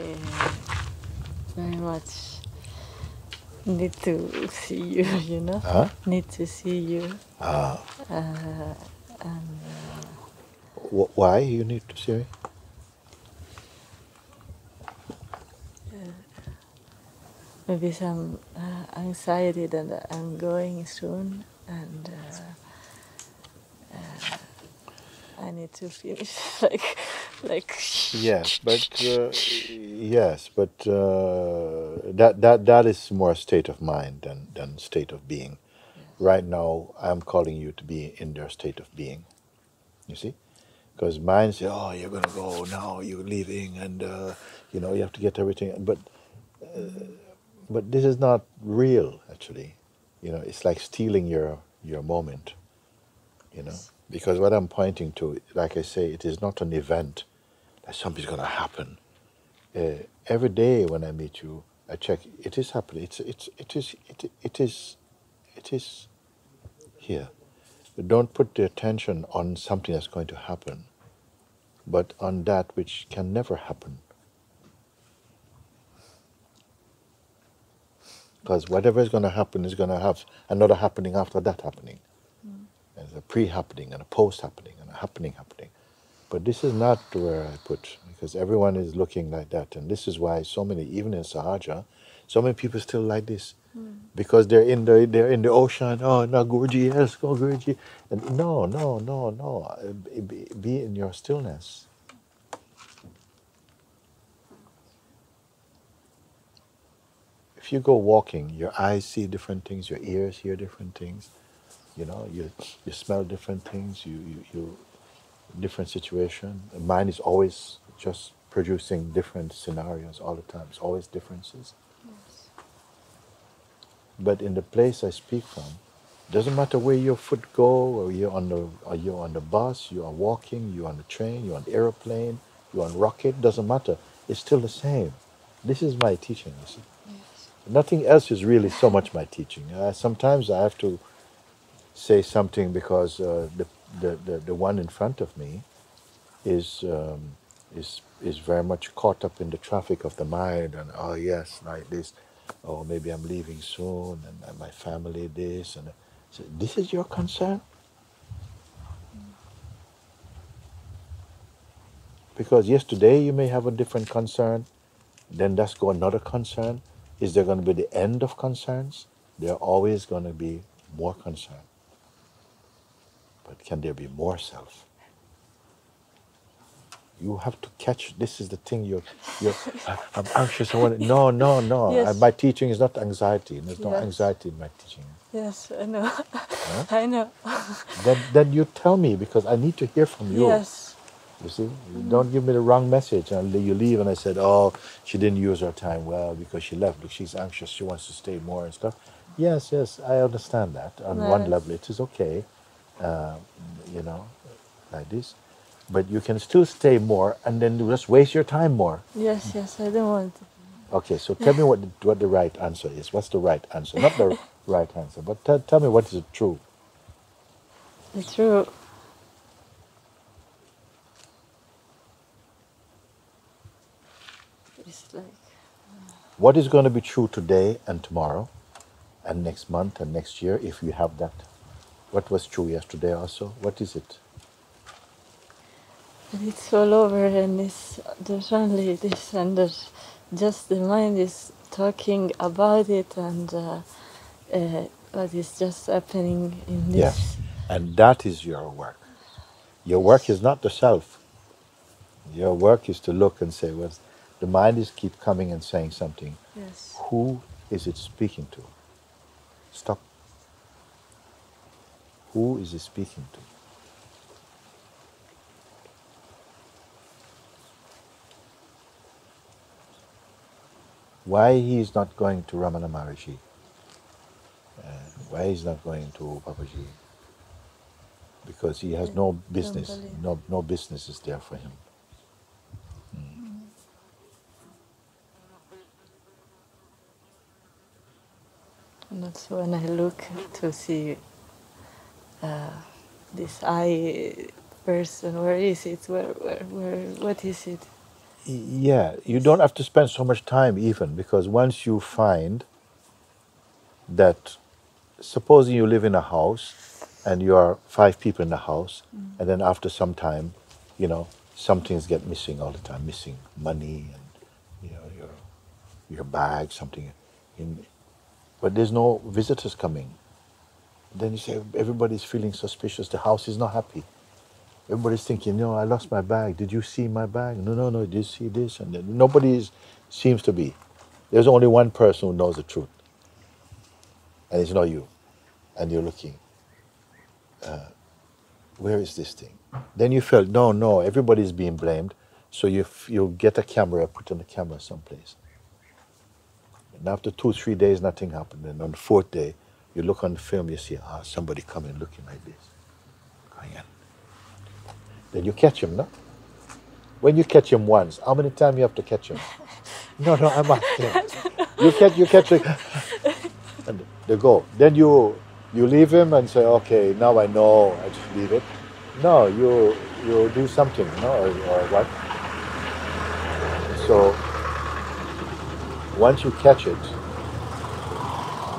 I very much need to see you, you know? Huh? Need to see you. Ah. And Why you need to see me? maybe some anxiety that I'm going soon, and I need to finish like. Yes, but that is more a state of mind than state of being. Yes. Right now, I'm calling you to be in their state of being. You see, because mind says, "Oh, you're gonna go now. You're leaving, and you know you have to get everything." But this is not real, actually. You know, it's like stealing your moment. You know, because what I'm pointing to, like I say, it is not an event that something's going to happen. Every day when I meet you, I check. It is happening. It is here. But don't put the attention on something that's going to happen, but on that which can never happen. Because whatever is going to happen is going to have another happening after that happening. There's a pre-happening and a post-happening and a happening. But this is not where I put, because everyone is looking like that. And this is why so many, even in Sahajha, so many people still like this. Because they're in the ocean. Oh, no, Guruji, yes, go Guruji. And no. Be in your stillness. If you go walking, your eyes see different things, your ears hear different things. You know, you smell different things. You different situation. The mind is always just producing different scenarios all the time. It's always differences. Yes. But in the place I speak from, doesn't matter where your foot go, or you're on the bus, you are walking, you're on the train, you're on the airplane, you're on rocket. Doesn't matter. It's still the same. This is my teaching. You see, Yes. nothing else is really so much my teaching. Sometimes I have to say something because the one in front of me is very much caught up in the traffic of the mind, and oh yes, like this, oh maybe I'm leaving soon, and my family this, and so this is your concern. Because yesterday you may have a different concern, then that's go another concern. Is there going to be the end of concerns? There are always going to be more concern. But can there be more self? You have to catch. This is the thing. I'm anxious. I want to, no. Yes. My teaching is not anxiety. There's no Yes. anxiety in my teaching. Yes, I know. Huh? I know. Then you tell me, because I need to hear from you. Yes. You see, you don't give me the wrong message, and you leave, and I said, oh, she didn't use her time well because she left. Look, she's anxious. She wants to stay more and stuff. Yes, I understand that. On one Yes. level, it is okay, you know, like this. But you can still stay more, and then just waste your time more. Yes, I don't want to. Okay, so tell me what the right answer is. What's the right answer? Not the right answer, but tell me what is true. The truth. It's like. What is going to be true today and tomorrow, and next month and next year, if you have that? What was true yesterday also? What is it? It's all over, and there's only this, and there's just the mind is talking about it, and what is just happening in this. Yes, and that is your work. Your work is not the self. Your work is to look and say, well, the mind is keep coming and saying something. Yes. Who is it speaking to? Stop. Who is it speaking to? Why he is not going to Ramana Maharishi? Why he's not going to Babaji? Because he has no business. No business is there for him. And that's when I look to see this I person. Where is it? Where? What is it? Yeah, you don't have to spend so much time even, because once you find that, supposing you live in a house and you are 5 people in the house, and then after some time, you know, some things get missing all the time, missing money and, you know, your bag, something. But there's no visitors coming. Then you say, everybody's feeling suspicious, the house is not happy. Everybody's thinking, no, I lost my bag. Did you see my bag? No, did you see this? And then nobody seems to be. There's only one person who knows the truth. And it's not you. And you're looking, where is this thing? Then you felt, no, everybody's being blamed. So you get a camera, put on the camera someplace. And after 2-3 days, nothing happened. And on the 4th day, you look on the film, you see, somebody coming looking like this. Going in. Then you catch him, no? When you catch him once, how many times you have to catch him? No, I'm asking. You catch it, and they go. Then you leave him and say, okay, now I know, I just leave it. No, you do something, no, or what? So once you catch it,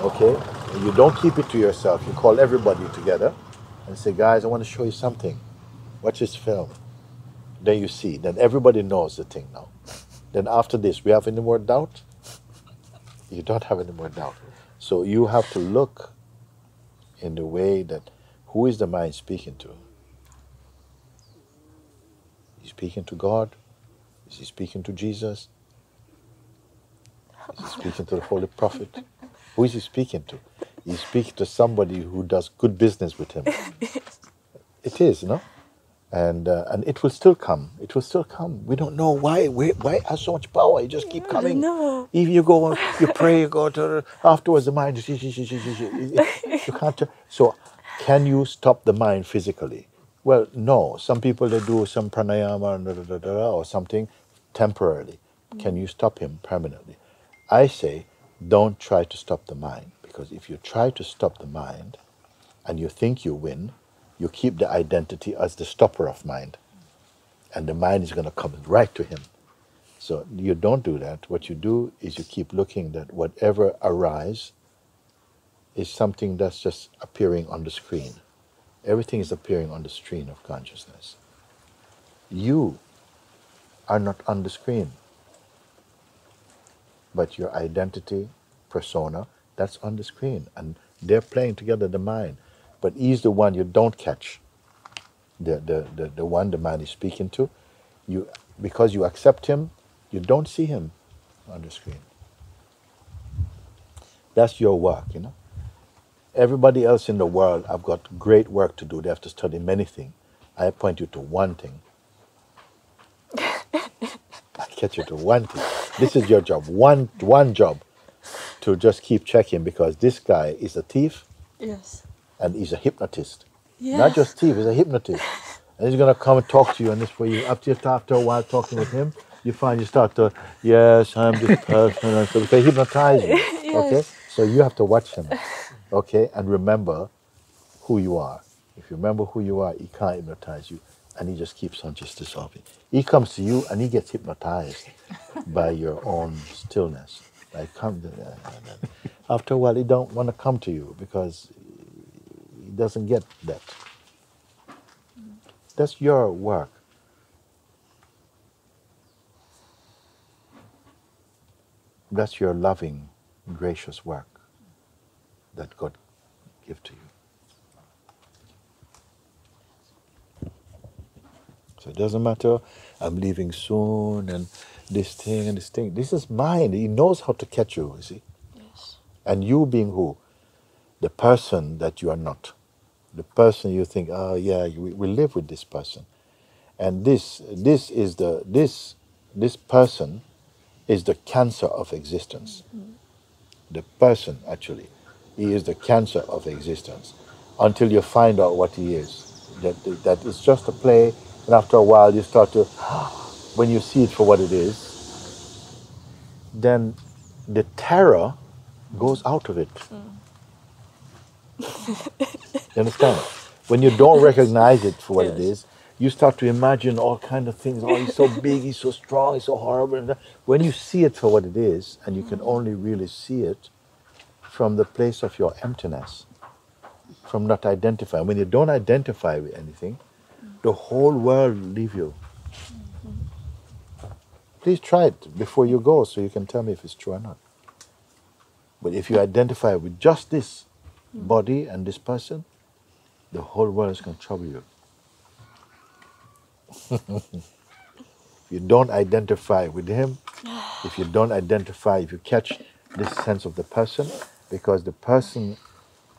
okay, you don't keep it to yourself. You call everybody together and say, guys, I want to show you something. Watch this film. Then you see. Then everybody knows the thing now. Then after this, we have any more doubt? You don't have any more doubt. So you have to look in the way that, who is the mind speaking to? Is he speaking to God? Is he speaking to Jesus? Is he speaking to the Holy Prophet? Who is he speaking to? He's speaking to somebody who does good business with him. It is, no? And it will still come. It will still come. We don't know why. Why it has so much power? It just keep coming. No. If you go, you pray, you go to afterwards, the mind. You can't. So, can you stop the mind physically? Well, no. Some people, they do some pranayama or something temporarily. Can you stop him permanently? I say, don't try to stop the mind, because if you try to stop the mind, and you think you win, you keep the identity as the stopper of mind, and the mind is going to come right to him. So you don't do that. What you do is you keep looking that whatever arises is something that's just appearing on the screen. Everything is appearing on the screen of consciousness. You are not on the screen, but your identity, persona, that's on the screen, and they're playing together the mind. But he's the one you don't catch. The one the man is speaking to. Because you accept him, you don't see him on the screen. That's your work, you know. Everybody else in the world have got great work to do. They have to study many things. I point you to one thing. I catch you to one thing. This is your job. One job. To just keep checking, because this guy is a thief. Yes. And he's a hypnotist. Yes. Not just thief, he's a hypnotist. And he's going to come and talk to you, and this way, after a while talking with him, you find you start to, yes, I'm this person, and so they hypnotize you. Yes. Okay? So you have to watch him. Okay? And remember who you are. If you remember who you are, he can't hypnotize you, and he just keeps on just dissolving. He comes to you, and he gets hypnotized by your own stillness. Like, after a while, he don't want to come to you, because he doesn't get that. That's your work. That's your loving, gracious work that God gives to you. So it doesn't matter, I'm leaving soon, and this thing and this thing. This is mine. He knows how to catch you, you see. Yes. And you being who? The person that you are not. The person you think, oh yeah, we live with this person. And this person is the cancer of existence. Mm-hmm. The person, actually, he is the cancer of existence. Until you find out what he is. That it's just a play, and after a while you start to, when you see it for what it is, then the terror goes out of it. You understand? When you don't recognize it for what it is, you start to imagine all kind of things. Oh, he's so big, he's so strong, he's so horrible. And when you see it for what it is, and you can only really see it from the place of your emptiness, from not identifying. When you don't identify with anything, the whole world will leave you. Please try it before you go so you can tell me if it's true or not. But if you identify with just this body and this person, the whole world is going to trouble you. If you don't identify with him, if you don't identify, if you catch this sense of the person, because the person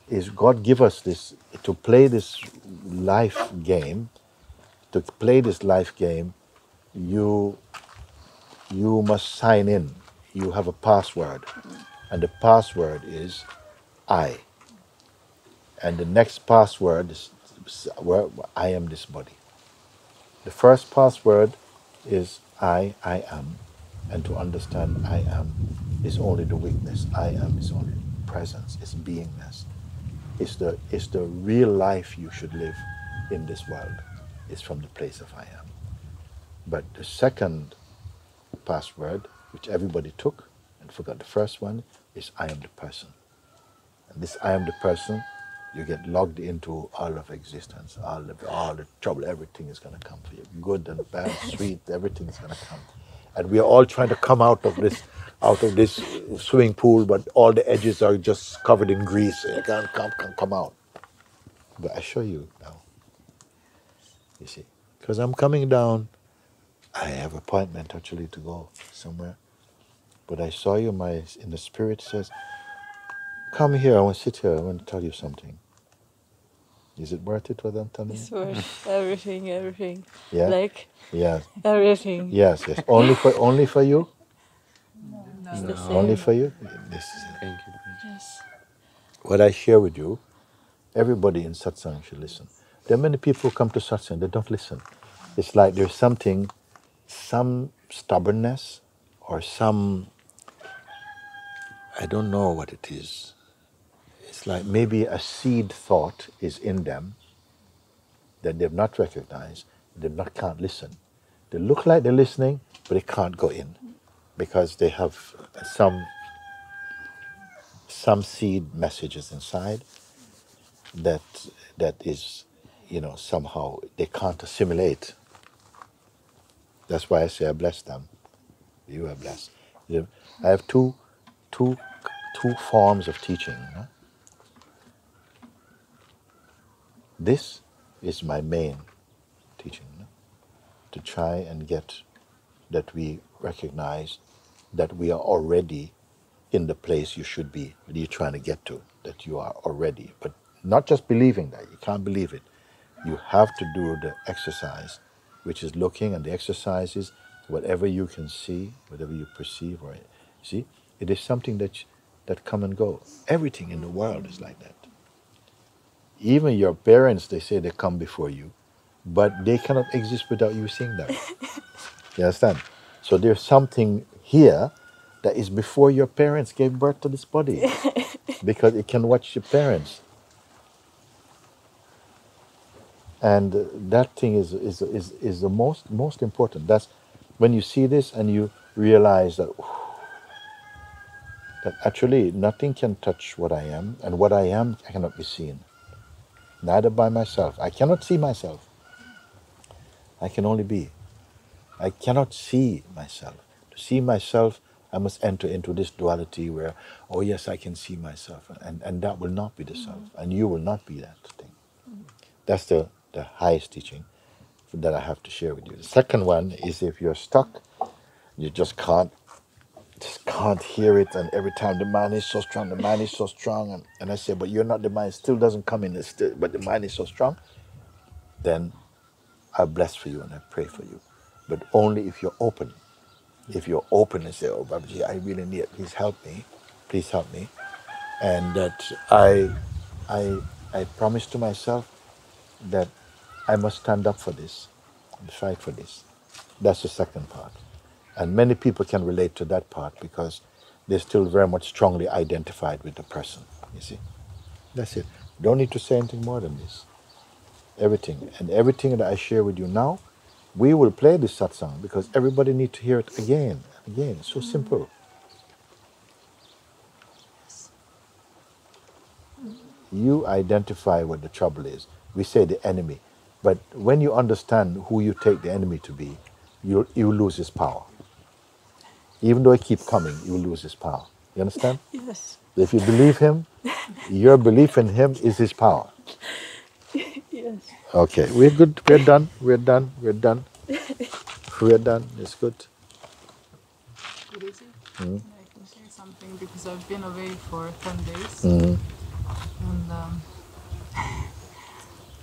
is, God give us this, to play this life game, you must sign in. You have a password. And the password is I. And the next password is where I am this body. The first password is I am. And to understand I am is only the weakness. I am is only presence, it's beingness. It's the real life you should live in this world. It's from the place of I am. But the second password, which everybody took and forgot the first one, is I am the person. And this I am the person, you get logged into all of existence, all the trouble, everything is going to come for you. Good and bad, sweet, everything is going to come. And we are all trying to come out of this swimming pool, but all the edges are just covered in grease. You can't come out. But I show you now. You see, because I'm coming down. I have appointment actually to go somewhere. But I saw you, in the spirit says, come here, I want to sit here, I want to tell you something. Is it worth it what I'm telling you? It's worth everything. Yeah? Like Yes. everything. Yes. Only for you? It's the same. Only for you? This is it. Thank you. Yes. What I share with you, everybody in satsang should listen. There are many people who come to satsang, they don't listen. It's like there's some stubbornness or some, I don't know what it is. It's like maybe a seed thought is in them that they've not recognized, can't listen. They look like they're listening, but they can't go in because they have some seed messages inside that is, somehow they can't assimilate. That's why I say I bless them. You are blessed. I have two forms of teaching. Huh? This is my main teaching, to try and get that we recognize that we are already in the place you should be, that you're trying to get to, that you are already. But not just believing that, you can't believe it. You have to do the exercise, which is looking, and the exercise is whatever you can see, whatever you perceive, or see, it is something that come and go. Everything in the world is like that. Even your parents, they say they come before you, but they cannot exist without you seeing them. You understand? So there's something here that is before your parents gave birth to this body, because it can watch your parents. And that thing is the most important. That's when you see this and you realize that actually nothing can touch what I am, and what I am cannot be seen. Neither by myself. I cannot see myself. I can only be. I cannot see myself. To see myself, I must enter into this duality where, oh yes, I can see myself. And that will not be the self. And you will not be that thing. That's the highest teaching that I have to share with you. The second one is if you're stuck, you just can't hear it, and every time the mind is so strong, and I say, but you're not the mind, it still doesn't come in, but the mind is so strong, then I bless for you and I pray for you. But only if you're open. If you're open and say, oh, Babaji, I really need it, please help me. And that I promise to myself that I must stand up for this and fight for this. That's the second part. And many people can relate to that part because they're still very much strongly identified with the person, you see. That's it. Don't need to say anything more than this. Everything. And everything that I share with you now, we will play this satsang because everybody needs to hear it again. Again. It's so simple. You identify what the trouble is. We say the enemy. But when you understand who you take the enemy to be, you lose his power. Even though he keep coming, you lose his power. You understand? Yes. If you believe him, your belief in him is his power. Yes. Okay, we're good. We're done. We're done. We're done. We're done. It's good. Good easy. I can share something because I've been away for 10 days. And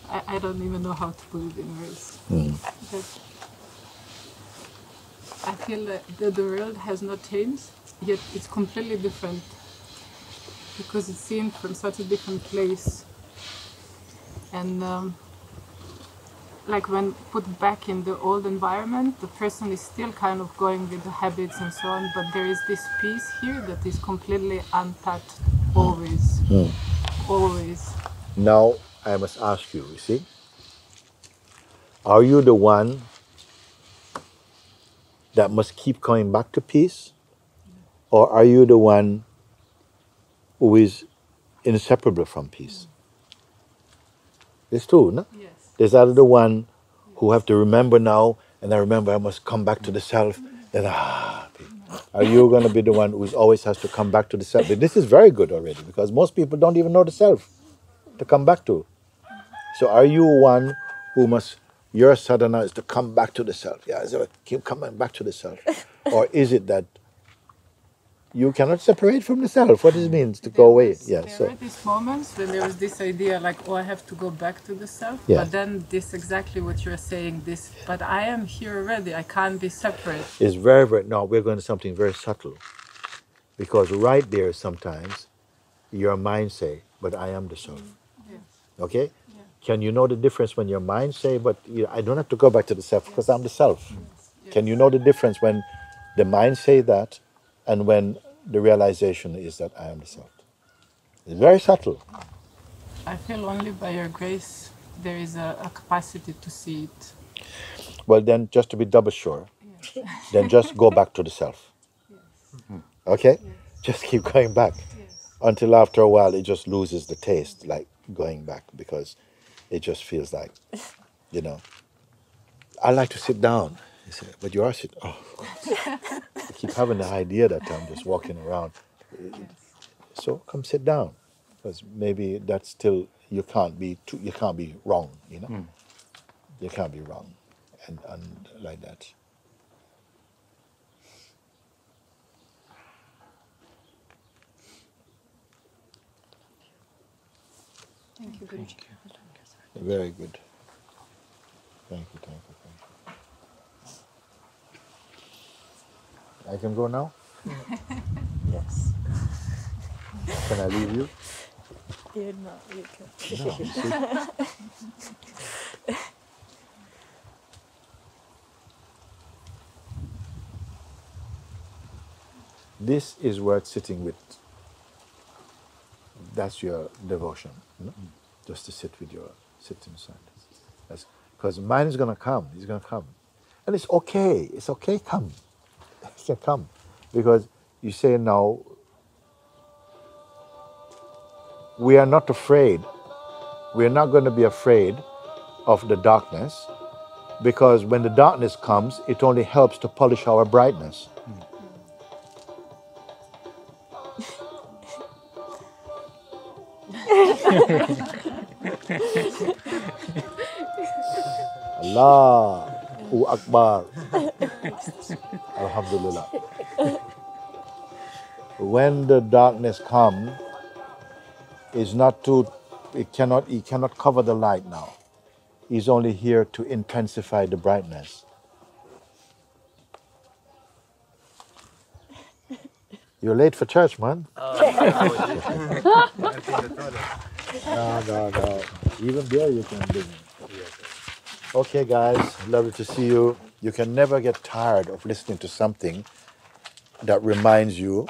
I don't even know how to put it in words. But I feel that the world has not changed, yet it's completely different because it's seen from such a different place. And like when put back in the old environment, the person is still kind of going with the habits and so on, but there is this piece here that is completely untouched, always. Always. Now I must ask you, you see, are you the one that must keep coming back to peace? Or are you the one who is inseparable from peace? It's true, no? Yes. There's either the one who have to remember now, and I remember I must come back to the self, then are you going to be the one who always has to come back to the self? This is very good already, because most people don't even know the self to come back to. So are you one who must, your sadhana is to come back to the self? Yeah, is it keep coming back to the self? Or is it that you cannot separate from the self? What does it mean to go away? Yeah, there were these moments when there was this idea like, oh, I have to go back to the self. Yeah. But then this exactly what you're saying, this, but I am here already, I can't be separate. It's very, very, no, we're going to something very subtle. Because right there sometimes, your mind say, but I am the self. Yes. Okay? Yeah. Can you know the difference when your mind say, but I don't have to go back to the self because I'm the self? Yes. Can you know the difference when the mind say that and when the realization is that I am the self? It's very subtle. I feel only by your grace there is a capacity to see it. Well, then, just to be double sure, Yes. then just go back to the self. Yes. Okay? Yes. Just keep going back. Yes. Until after a while, it just loses the taste, like going back, because it just feels like, you know, I like to sit down. You say, but you are sitting. Oh, I keep having the idea that I'm just walking around. Yes. So come sit down, because maybe that's still you can't be wrong. You know, you can't be wrong, and like that. Thank you, Guruji. Very good. Thank you, thank you, thank you. I can go now? Yes. Can I leave you? You know, you can. No. See? This is worth sitting with. That's your devotion, you know? Just to sit in silence. Because mind is going to come. He's going to come. And it's okay. It's okay, come. It can come. Because you say now, we are not afraid. We are not going to be afraid of the darkness, because when the darkness comes, it only helps to polish our brightness. Allahu Akbar. Alhamdulillah. When the darkness comes, it's not too, he cannot cover the light now. He's only here to intensify the brightness. You're late for church, man. No. Even there you can do. Okay, guys, lovely to see you. You can never get tired of listening to something that reminds you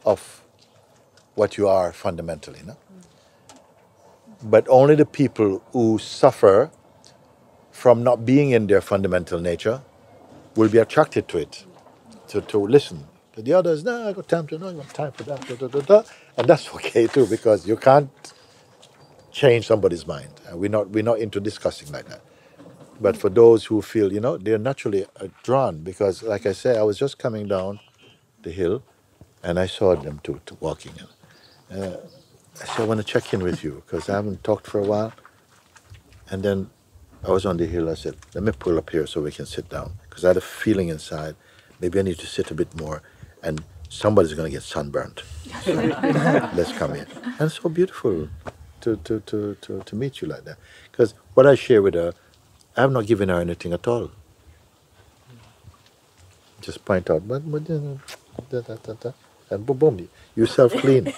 of what you are fundamentally, no? But only the people who suffer from not being in their fundamental nature will be attracted to it, to listen. But the others, no, I got time to know, I got time for that, and that's okay too, because you can't change somebody's mind. And we're not into discussing like that. But for those who feel, they're naturally drawn, because like I said, I was just coming down the hill, and I saw them too walking. I said, I want to check in with you, because I haven't talked for a while. And then I was on the hill, I said, let me pull up here so we can sit down. Because I had a feeling inside, maybe I need to sit a bit more, and somebody's going to get sunburnt. So let's come in. And it's so beautiful to meet you like that. Because what I share with her, I have not given her anything at all. Just point out, and boom, boom, you self-clean.